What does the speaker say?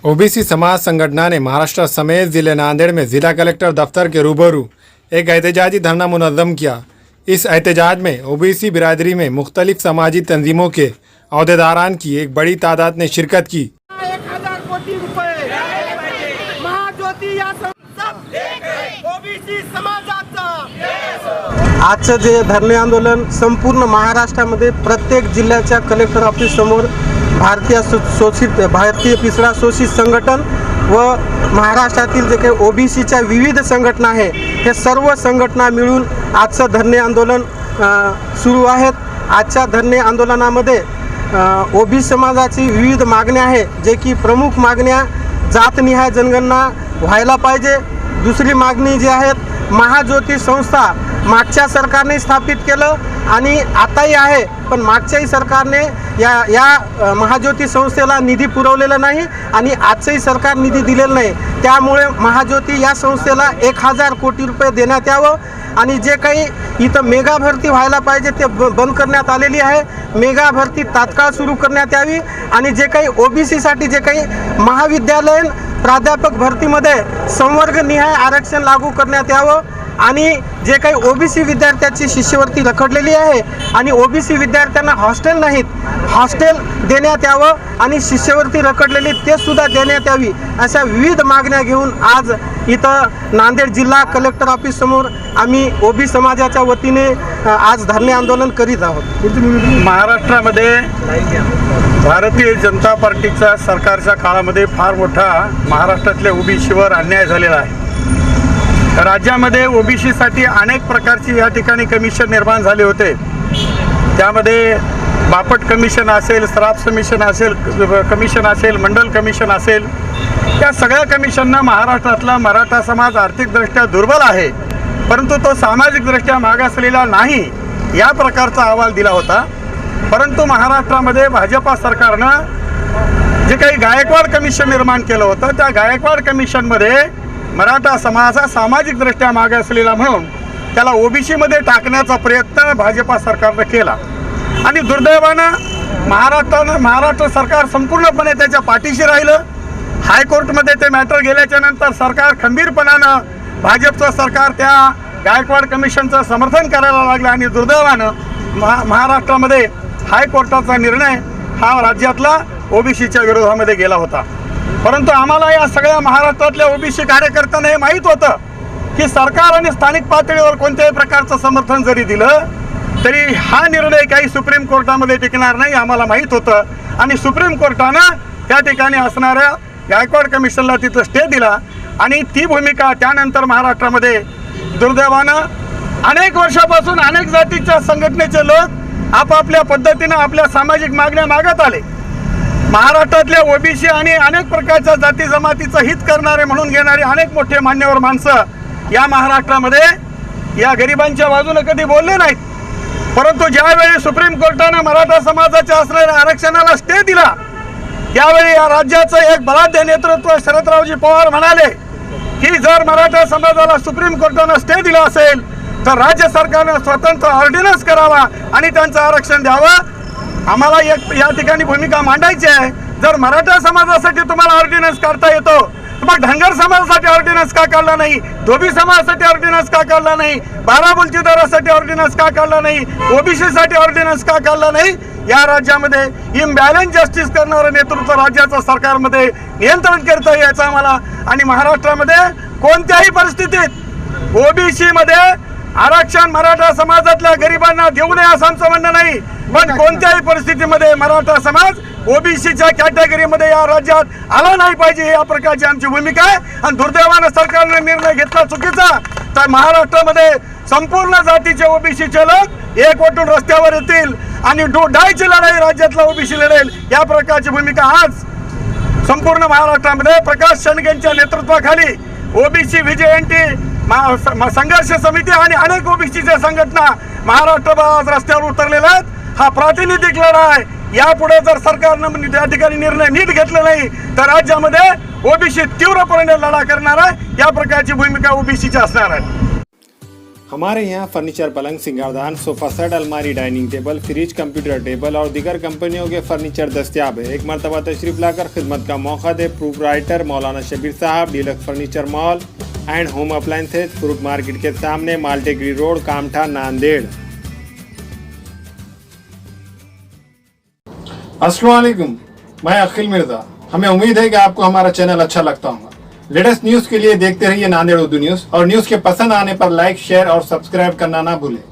OBC समाज संगठना ने महाराष्ट्र समेत जिले नांदेड़ में जिला कलेक्टर दफ्तर के रूबरू एक एहतजाजी धरना मुनज़्ज़म किया। इस एहतजाज में ओबीसी बिरादरी में मुख्तलिफ समाजी तंजीमों के अहदेदारान की एक बड़ी तादाद ने शिरकत की। 1000 कोटी रुपये महाज्योती या ओबीसी समाजाचा आजचं जे धरणे आंदोलन संपूर्ण महाराष्ट्रामध्ये प्रत्येक जिल्ह्याच्या कलेक्टर ऑफिस समोर भारतीय पिछड़ा शोषित संघटन व महाराष्ट्रातील जे काही ओबीसीच्या विविध संघटना आहे हे सर्व संघटना मिळून आजचं धरणे आंदोलन सुरू आहेत। आजच्या धरणे आंदोलनामध्ये ओबीसी समाजाची विविध मागण्या आहे जे की प्रमुख मागण्या जातनिहाय जनगणना व्हायला पाहिजे। दुसरी मागणी जी आहेत महाज्योती संस्था मागच्या सरकारने स्थापित केलं आणि आताही आहे पण मागच्याही सरकारने या महाज्योती संस्थेला निधी पुरवलेला नाही आणि आजचंही सरकार निधी दिलेला नाही। त्यामुळे महाज्योती या संस्थेला 1000 कोटी रुपये देण्यात यावं आणि जे काही इथं मेगा भरती व्हायला पाहिजे ते बंद करण्यात आलेली आहे। मेगा भरती तात्काळ सुरू करण्यात यावी आणि जे काही ओबीसीसाठी जे काही महाविद्यालयीन प्राध्यापक भरतीमध्ये संवर्गनिहाय आरक्षण लागू करण्यात यावं आणि जे काही ओबीसी विद्यार्थ्यांची शिष्यवृत्ती रखडलेली आहे आणि ओबीसी विद्यार्थ्यांना हॉस्टेल नाहीत हॉस्टेल देण्यात यावं आणि शिष्यवृत्ती रखडलेली ते सुद्धा देण्यात यावी अशा विविध मागण्या घेऊन आज इथं नांदेड जिल्हा कलेक्टर ऑफिस समोर आम्ही ओबीसी समाजाच्या वतीने आज धरणे आंदोलन करीत आहोत। महाराष्ट्रामध्ये भारतीय जनता पार्टीच्या सरकारच्या काळामध्ये फार मोठा महाराष्ट्रातल्या ओबीसीवर अन्याय झालेला आहे। राज्यामध्ये ओबीसीसाठी अनेक प्रकारची या ठिकाणी कमिशन निर्माण झाले होते। त्यामध्ये बापट कमिशन असेल, सराफ कमिशन असेल, मंडल कमिशन असेल, त्या सगळ्या कमिशनना महाराष्ट्रातला मराठा समाज आर्थिकदृष्ट्या दुर्बल आहे परंतु तो सामाजिकदृष्ट्या मागासलेला नाही या प्रकारचा अहवाल दिला होता। परंतु महाराष्ट्रामध्ये भाजपा सरकारनं जे काही गायकवाड कमिशन निर्माण केलं होतं त्या गायकवाड कमिशनमध्ये मराठा समाज हा सामाजिकदृष्ट्या मागे असलेला म्हणून त्याला ओबीसीमध्ये टाकण्याचा प्रयत्न भाजपा सरकारने केला आणि दुर्दैवानं महाराष्ट्र सरकार संपूर्णपणे त्याच्या पाठीशी राहिलं। हायकोर्टमध्ये ते मॅटर गेल्याच्या नंतर सरकार खंबीरपणानं भाजपचं सरकार त्या गायकवाड कमिशनचं समर्थन करायला लागलं आणि दुर्दैवानं महाराष्ट्रामध्ये हायकोर्टाचा निर्णय हा राज्यातला ओबीसीच्या विरोधामध्ये गेला होता। परंतु आम्हाला या सगळ्या महाराष्ट्रातल्या ओबीसी कार्यकर्त्यांना हे माहीत होतं की सरकार आणि स्थानिक पातळीवर कोणत्याही प्रकारचं समर्थन जरी दिलं तरी हा निर्णय काही सुप्रीम कोर्टामध्ये टिकणार नाही आम्हाला माहीत होतं आणि सुप्रीम कोर्टानं त्या ठिकाणी असणाऱ्या गायकवाड कमिशनला तिथं स्टे दिला आणि ती भूमिका त्यानंतर महाराष्ट्रामध्ये दुर्दैवानं अनेक वर्षापासून अनेक जातीच्या संघटनेचे लोक आपापल्या पद्धतीनं आपल्या सामाजिक मागण्या मागत आले। महाराष्ट्रातल्या ओबीसी आणि अनेक प्रकारच्या जाती जमातीचं हित करणारे म्हणून घेणारे अनेक मोठे मान्यवर माणसं या महाराष्ट्रामध्ये या गरिबांच्या बाजूने कधी बोलले नाहीत। परंतु ज्यावेळी सुप्रीम कोर्टाने मराठा समाजाच्या असणाऱ्या आरक्षणाला स्टे दिला त्यावेळी या राज्याचं एक बलाढ्य नेतृत्व शरदरावजी पवार म्हणाले की जर मराठा समाजाला सुप्रीम कोर्टाने स्टे दिला असेल तर राज्य सरकारने स्वतंत्र ऑर्डिनन्स करावा आणि त्यांचं आरक्षण द्यावं। आम्हाला एक या ठिकाणी भूमिका मांडायची आहे। जर मराठा समाजासाठी तुम्हाला ऑर्डिनन्स काढता येतो मग धनगर समाजासाठी ऑर्डिनन्स का काढला नाही, धोबी समाजासाठी ऑर्डिनन्स का काढला नाही, बाराबुलचीदारासाठी ऑर्डिनन्स का काढला नाही, ओबीसीसाठी ऑर्डिनन्स का काढला नाही। या राज्यामध्ये इम्बॅलन्स जस्टिस करणारं नेतृत्व राज्याचं सरकारमध्ये नियंत्रण करता यायचं आम्हाला आणि महाराष्ट्रामध्ये कोणत्याही परिस्थितीत ओबीसीमध्ये आरक्षण मराठा समाजातल्या गरिबांना देऊ नये असं आमचं म्हणणं नाही पण कोणत्याही परिस्थितीमध्ये मराठा समाज ओबीसीच्या कॅटेगरीमध्ये या राज्यात आला नाही पाहिजे या प्रकारची आमची भूमिका आहे आणि दुर्दैवानं सरकारने निर्णय घेतला चुकीचा तर महाराष्ट्रामध्ये संपूर्ण जातीचे ओबीसीचे लोक एकवटून रस्त्यावर येतील आणि डायची लढाई राज्यातला ओबीसी लढेल या प्रकारची भूमिका आज संपूर्ण महाराष्ट्रामध्ये प्रकाश शेंडगेंच्या नेतृत्वाखाली ओबीसी व्हीजेएनटी संघर्ष समिती आणि अनेक ओबीसीच्या संघटना महाराष्ट्रभर रस्त्यावर उतरलेल्या आहेत। हा प्रातिनिधिक लढा आहे। यापुढे जर सरकारनं त्या ठिकाणी निर्णय नीट घेतला नाही तर राज्यामध्ये ओबीसी तीव्रपणे लढा करणार आहे या प्रकारची भूमिका ओबीसीची असणार आहे। हमारे यहाँ फर्नीचर, पलंग, सिंगारदान, सोफा सेट, अलमारी, dining table, fridge, computer table और दीगर कंपनियों के फर्नीचर दस्तियाब है। एक मरतबा तशरीफ लाकर खिदमत का मौका दे। Proprietor Maulana Shabir Sahab, deluxe furniture mall and home appliances, fruit market के सामने, माल्टेगरी रोड, कामठा, नांदेड़। अस्सलाम वालेकुम, मैं अखिल मिर्जा। हमें उम्मीद है कि आपको हमारा चैनल अच्छा लगता होगा। लेटेस्ट न्यूज़ के लिए देखते रहिए नांदेड़ उर्दू न्यूज़, और न्यूज़ के पसंद आने पर लाइक, शेयर और सब्सक्राइब करना ना भूलें।